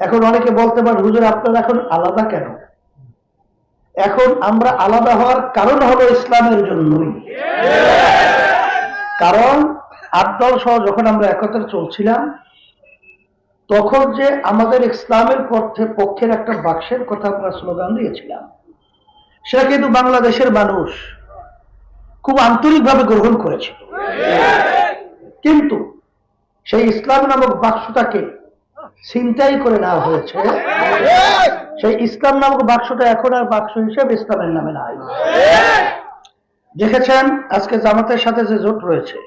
এখন অনেকে বলতে পারে, হুজুর আপনারা এখন আলাদা কেন? এখন আমরা আলাদা হওয়ার কারণ হলো ইসলামের জন্যই। কারণ ৮ দল সহ যখন আমরা একত্রে চলছিলাম, তখন যে আমাদের ইসলামের পক্ষের একটা বাক্সের কথা আমরা স্লোগান দিয়েছিলাম, সেটা কিন্তু বাংলাদেশের মানুষ খুব আন্তরিকভাবে গ্রহণ করেছিল। কিন্তু সেই ইসলাম নামক বাক্সটাকে ছিনতাই করে নেওয়া হয়েছে। সেই ইসলাম নামক বাক্সটা এখন আর বাক্স হিসেবে ইসলামের নামে নাই। দেখেছেন আজকে জামাতের সাথে যে জোট রয়েছে,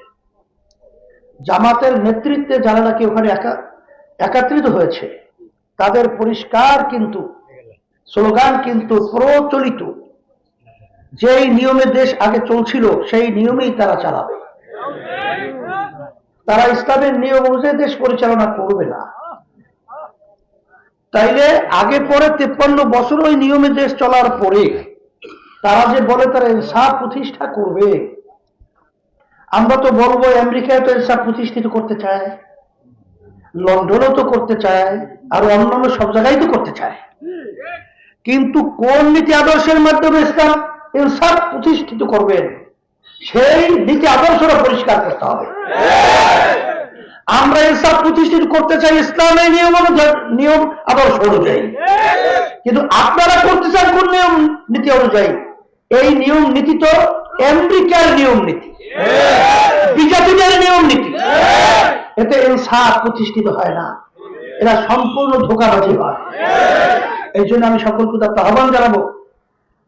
জামাতের নেতৃত্বে যারা নাকি ওখানে একত্রিত হয়েছে, তাদের পরিষ্কার কিন্তু স্লোগান কিন্তু প্রচলিত, যেই নিয়মে দেশ আগে চলছিল সেই নিয়মেই তারা চালাবে। তারা ইসলামের নিয়ম অনুযায়ী দেশ পরিচালনা করবে না। তাইলে আগে পরে 53 বছর ওই নিয়মে দেশ চলার পরে তারা যে বলে তারা ইনসাফ প্রতিষ্ঠা করবে, আমরা তো বলবো আমেরিকায় তো ইনসাফ প্রতিষ্ঠিত করতে চায়, লন্ডনও তো করতে চায়, আর অন্যান্য সব জায়গায় তো করতে চায়। কিন্তু কোন নীতি আদর্শের মাধ্যমে ইসলাম ইনসাফ প্রতিষ্ঠিত করবেন, সেই নীতি আদর্শটা পরিষ্কার করতে হবে। আমরা ইনসাফ প্রতিষ্ঠিত করতে চাই ইসলামের নিয়ম আদর্শ অনুযায়ী, কিন্তু আপনারা করতে চান কোন নিয়ম নীতি অনুযায়ী? এই নিয়ম নীতি তো আমেরিকার নিয়ম নীতি, বিজাতিদের নিয়ম নীতি। এতে ইনসাফ প্রতিষ্ঠিত হয় না, এরা সম্পূর্ণ ধোঁকাবাজি হয়। এই জন্য আমি সকলকে তার আহ্বান জানাবো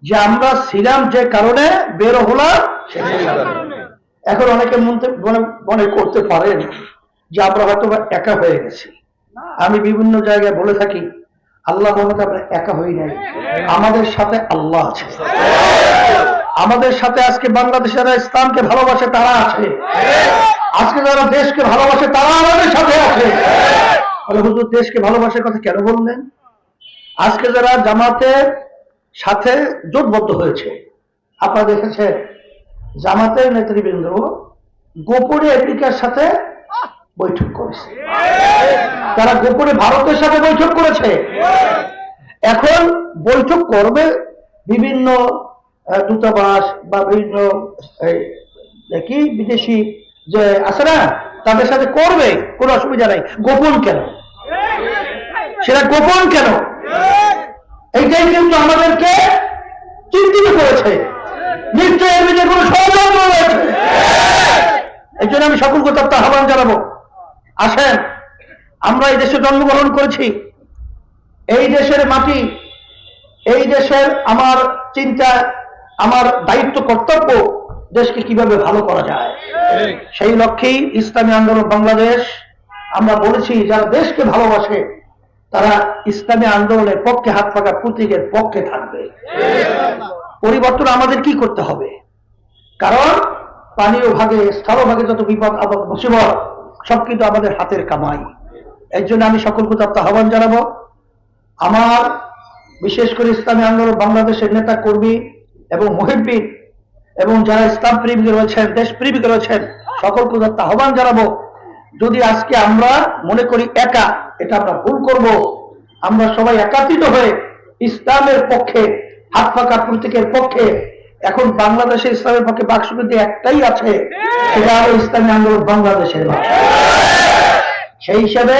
যে আমরা ছিলাম যে কারণে বের হলাম। এখন অনেকে মনে করতে পারেন যে আমরা হয়তো একা হয়ে গেছি। আমি বিভিন্ন জায়গায় বলে থাকি, আল্লাহ রহমতে আমরা একা হই নাই, আমাদের সাথে আল্লাহ আছে। আমাদের সাথে আজকে বাংলাদেশে যারা ইসলামকে ভালোবাসে তারা আছে, আজকে যারা দেশকে ভালোবাসে তারা আমাদের সাথে আছে। হুজুর দেশকে ভালোবাসার কথা কেন বললেন? আজকে যারা জামাতের সাথে জোটবদ্ধ হয়েছে, আপনারা দেখেছেন জামাতের নেতৃবৃন্দ গোপনে আমেরিকার সাথে বৈঠক করেছে, তারা গোপনে ভারতের সাথে বৈঠক করেছে। এখন বৈঠক করবে বিভিন্ন দূতাবাস বা বিভিন্ন কি বিদেশি যে আছে না, তাদের সাথে করবে, কোনো অসুবিধা নাই। গোপন কেন? সেটা গোপন কেন? এইটাই কিন্তু আমাদেরকে চিন্তিত করেছে। নিশ্চয়ই এর মধ্যে কোনো ষড়যন্ত্র রয়েছে। এই জন্য আমি সকলকে তার আহ্বান জানাবো, আসেন, আমরা এই দেশে জন্মগ্রহণ করেছি, এই দেশের মাটি, এই দেশের আমার চিন্তা, আমার দায়িত্ব, কর্তব্য দেশকে কিভাবে ভালো করা যায়। সেই লক্ষ্যেই ইসলামী আন্দোলন বাংলাদেশ, আমরা বলেছি যারা দেশকে ভালোবাসে তারা ইসলামী আন্দোলনের পক্ষে, হাত পাকা প্রতীকের পক্ষে থাকবে। পরিবর্তন আমাদের কি করতে হবে? কারণ পানীয় ভাগে, স্থলভাগে যত বিপদ আপদ মুসিবত সব কিন্তু আমাদের হাতের কামাই। এর জন্য আমি সকলকে তার আহ্বান জানাবো, আমার বিশেষ করে ইসলামী আন্দোলন বাংলাদেশের নেতা কর্মী এবং মুহিব্বিন এবং যারা ইসলাম প্রেমিক রয়েছেন, দেশ প্রেমিক রয়েছেন, সকলকে তার আহ্বান জানাবো, যদি আজকে আমরা মনে করি একা, এটা আমরা ভুল করব। আমরা সবাই একত্রিত হয়ে ইসলামের পক্ষে, হাত পাকা প্রতীকের পক্ষে। এখন বাংলাদেশে ইসলামের পক্ষে বাক্স কিন্তু একটাই আছে, সেটা হলো ইসলামী আন্দোলন বাংলাদেশের বাক্স। সেই হিসাবে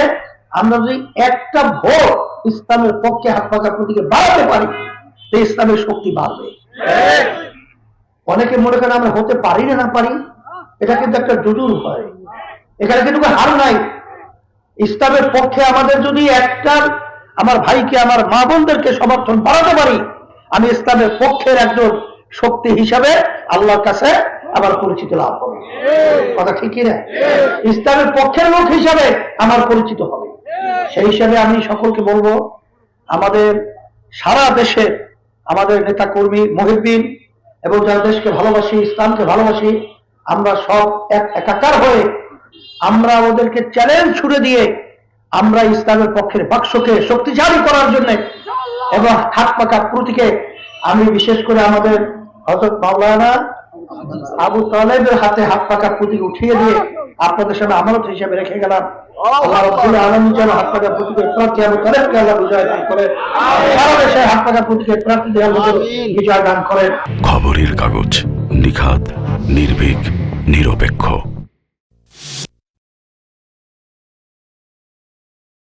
আমরা যদি একটা ভোট ইসলামের পক্ষে, হাত পাকা প্রতীকে বাড়াতে পারি, তো ইসলামের শক্তি বাড়বে। অনেকে মনে করেন আমরা হতে পারি না পারি, এটা কিন্তু একটা জুজুর হয়, এখানে কিন্তু হার নাই। ইসলামের পক্ষে আমাদের যদি একটা আমার ভাইকে, আমার মা বোনদেরকে সমর্থন বাড়াতে পারি, আমি ইসলামের পক্ষের একজন শক্তি হিসাবে আল্লাহর কাছে আমার পরিচিত লাভ হবে। কথা ঠিক কিনা? ইসলামের পক্ষের লোক হিসাবে আমার পরিচিত হবে। সেই হিসাবে আমি সকলকে বলবো, আমাদের সারা দেশের আমাদের নেতা কর্মী, মুহিব্বিন এবং যারা দেশকে ভালোবাসি, ইসলামকে ভালোবাসি, আমরা সব একাকার হয়ে আমরা ওদেরকে চ্যালেঞ্জ ছুড়ে দিয়ে আমরা ইসলামের পক্ষের বাক্সকে শক্তিশালী করার জন্য এবং হাত পাকা প্রতীকে, আমি বিশেষ করে আমাদের হযরত মাওলানা আবু তালেবের হাতে হাত পাকা প্রতীক উঠিয়ে দিয়ে আপনাদের সামনে আমানত হিসেবে রেখে গেলাম। আল্লাহ রাব্বুল আলামিন যেন হাত পাকা প্রতীকের প্রার্থী আবু তালেবকে আল্লাহ বিজয় দান করে, সারা দেশে হাত পাকা প্রতীকের প্রার্থীদের আল্লাহ বিজয় দান করেন। খবরের কাগজ, নিখাত, নির্ভীক, নিরপেক্ষ।